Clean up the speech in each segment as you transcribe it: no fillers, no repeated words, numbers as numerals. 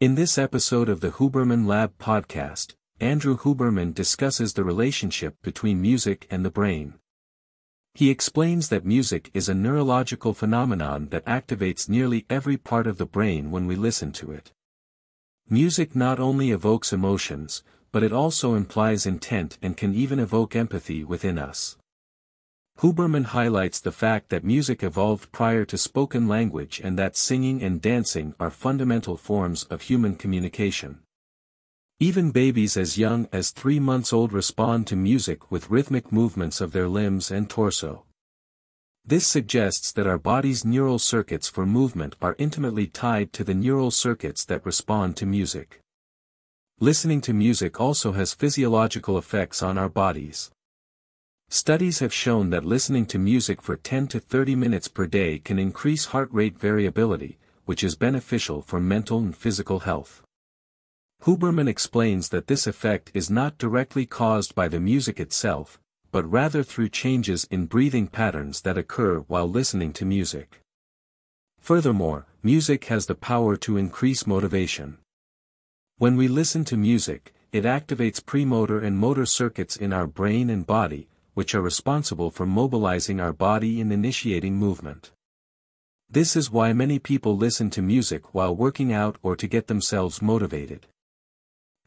In this episode of the Huberman Lab Podcast, Andrew Huberman discusses the relationship between music and the brain. He explains that music is a neurological phenomenon that activates nearly every part of the brain when we listen to it. Music not only evokes emotions, but it also implies intent and can even evoke empathy within us. Huberman highlights the fact that music evolved prior to spoken language and that singing and dancing are fundamental forms of human communication. Even babies as young as 3 months old respond to music with rhythmic movements of their limbs and torso. This suggests that our body's neural circuits for movement are intimately tied to the neural circuits that respond to music. Listening to music also has physiological effects on our bodies. Studies have shown that listening to music for 10 to 30 minutes per day can increase heart rate variability, which is beneficial for mental and physical health. Huberman explains that this effect is not directly caused by the music itself, but rather through changes in breathing patterns that occur while listening to music. Furthermore, music has the power to increase motivation. When we listen to music, it activates premotor and motor circuits in our brain and body, which are responsible for mobilizing our body and initiating movement. This is why many people listen to music while working out or to get themselves motivated.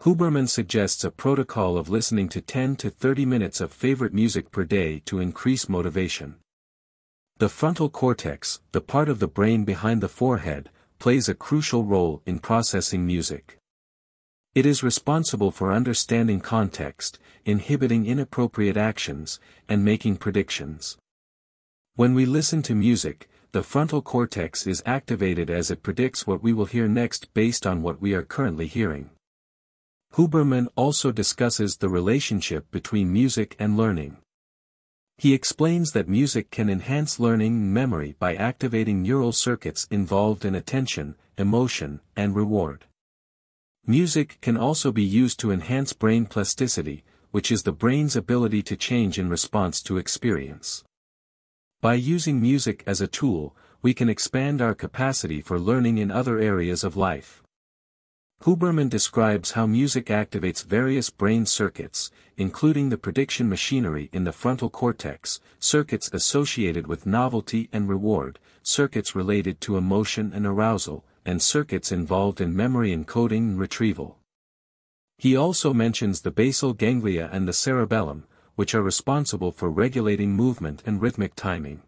Huberman suggests a protocol of listening to 10 to 30 minutes of favorite music per day to increase motivation. The frontal cortex, the part of the brain behind the forehead, plays a crucial role in processing music. It is responsible for understanding context, inhibiting inappropriate actions, and making predictions. When we listen to music, the frontal cortex is activated as it predicts what we will hear next based on what we are currently hearing. Huberman also discusses the relationship between music and learning. He explains that music can enhance learning and memory by activating neural circuits involved in attention, emotion, and reward. Music can also be used to enhance brain plasticity, which is the brain's ability to change in response to experience. By using music as a tool, we can expand our capacity for learning in other areas of life. Huberman describes how music activates various brain circuits, including the prediction machinery in the frontal cortex, circuits associated with novelty and reward, circuits related to emotion and arousal, and circuits involved in memory encoding and retrieval. He also mentions the basal ganglia and the cerebellum, which are responsible for regulating movement and rhythmic timing.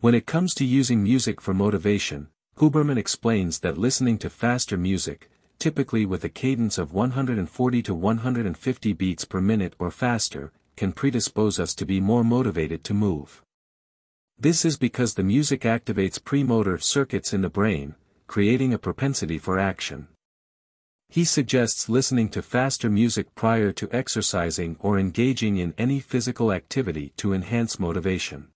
When it comes to using music for motivation, Huberman explains that listening to faster music, typically with a cadence of 140 to 150 beats per minute or faster, can predispose us to be more motivated to move. This is because the music activates premotor circuits in the brain, creating a propensity for action. He suggests listening to faster music prior to exercising or engaging in any physical activity to enhance motivation.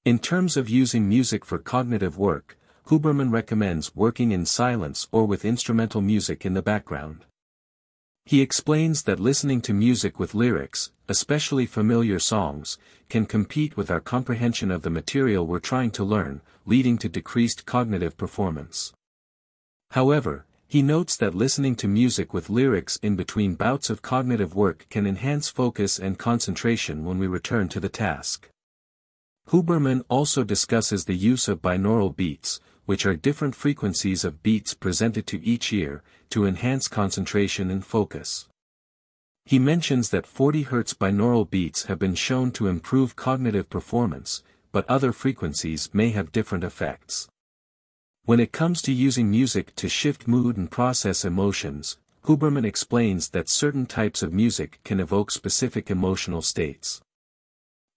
In terms of using music for cognitive work, Huberman recommends working in silence or with instrumental music in the background. He explains that listening to music with lyrics, especially familiar songs, can compete with our comprehension of the material we're trying to learn, leading to decreased cognitive performance. However, he notes that listening to music with lyrics in between bouts of cognitive work can enhance focus and concentration when we return to the task. Huberman also discusses the use of binaural beats, which are different frequencies of beats presented to each ear, to enhance concentration and focus. He mentions that 40 Hz binaural beats have been shown to improve cognitive performance, but other frequencies may have different effects. When it comes to using music to shift mood and process emotions, Huberman explains that certain types of music can evoke specific emotional states.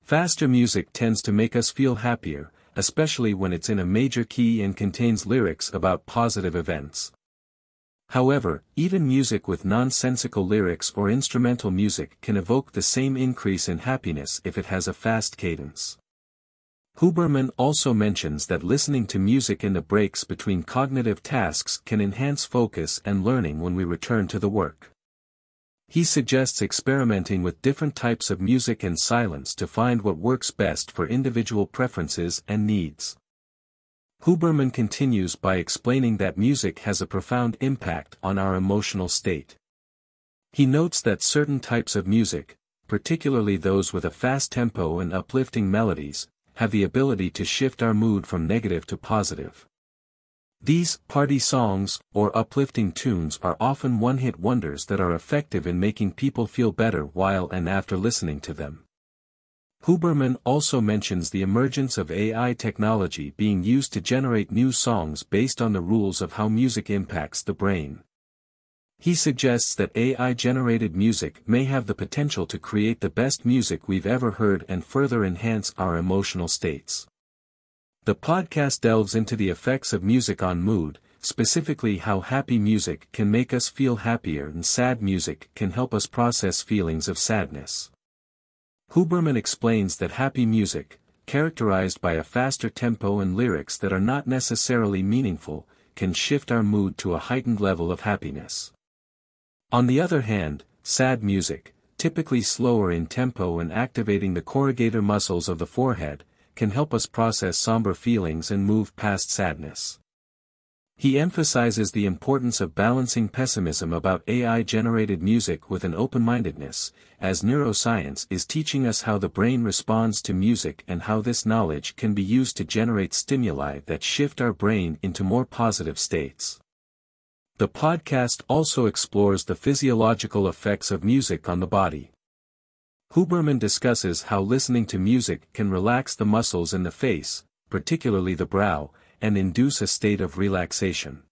Faster music tends to make us feel happier, especially when it's in a major key and contains lyrics about positive events. However, even music with nonsensical lyrics or instrumental music can evoke the same increase in happiness if it has a fast cadence. Huberman also mentions that listening to music in the breaks between cognitive tasks can enhance focus and learning when we return to the work. He suggests experimenting with different types of music and silence to find what works best for individual preferences and needs. Huberman continues by explaining that music has a profound impact on our emotional state. He notes that certain types of music, particularly those with a fast tempo and uplifting melodies, have the ability to shift our mood from negative to positive. These party songs or uplifting tunes are often one-hit wonders that are effective in making people feel better while and after listening to them. Huberman also mentions the emergence of AI technology being used to generate new songs based on the rules of how music impacts the brain. He suggests that AI-generated music may have the potential to create the best music we've ever heard and further enhance our emotional states. The podcast delves into the effects of music on mood, specifically how happy music can make us feel happier and sad music can help us process feelings of sadness. Huberman explains that happy music, characterized by a faster tempo and lyrics that are not necessarily meaningful, can shift our mood to a heightened level of happiness. On the other hand, sad music, typically slower in tempo and activating the corrugator muscles of the forehead, can help us process somber feelings and move past sadness. He emphasizes the importance of balancing pessimism about AI-generated music with an open-mindedness, as neuroscience is teaching us how the brain responds to music and how this knowledge can be used to generate stimuli that shift our brain into more positive states. The podcast also explores the physiological effects of music on the body. Huberman discusses how listening to music can relax the muscles in the face, particularly the brow, and induce a state of relaxation.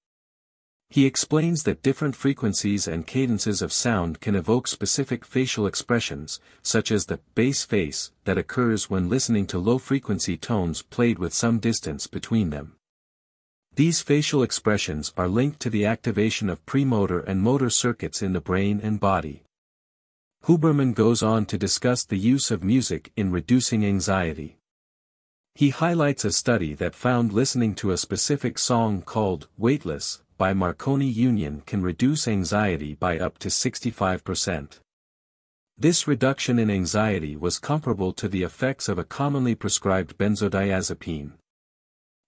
He explains that different frequencies and cadences of sound can evoke specific facial expressions, such as the bass face that occurs when listening to low-frequency tones played with some distance between them. These facial expressions are linked to the activation of premotor and motor circuits in the brain and body. Huberman goes on to discuss the use of music in reducing anxiety. He highlights a study that found listening to a specific song called "Weightless" by Marconi Union can reduce anxiety by up to 65%. This reduction in anxiety was comparable to the effects of a commonly prescribed benzodiazepine.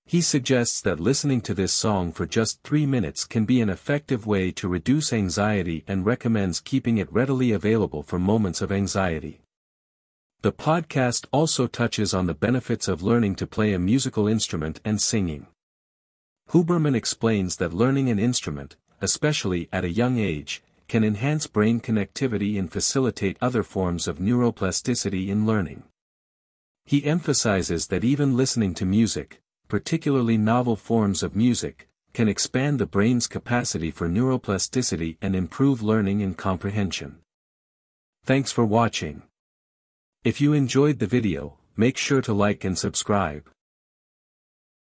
He suggests that listening to this song for just 3 minutes can be an effective way to reduce anxiety and recommends keeping it readily available for moments of anxiety. The podcast also touches on the benefits of learning to play a musical instrument and singing. Huberman explains that learning an instrument, especially at a young age, can enhance brain connectivity and facilitate other forms of neuroplasticity in learning. He emphasizes that even listening to music, particularly novel forms of music, can expand the brain's capacity for neuroplasticity and improve learning and comprehension. Thanks for watching. If you enjoyed the video, make sure to like and subscribe.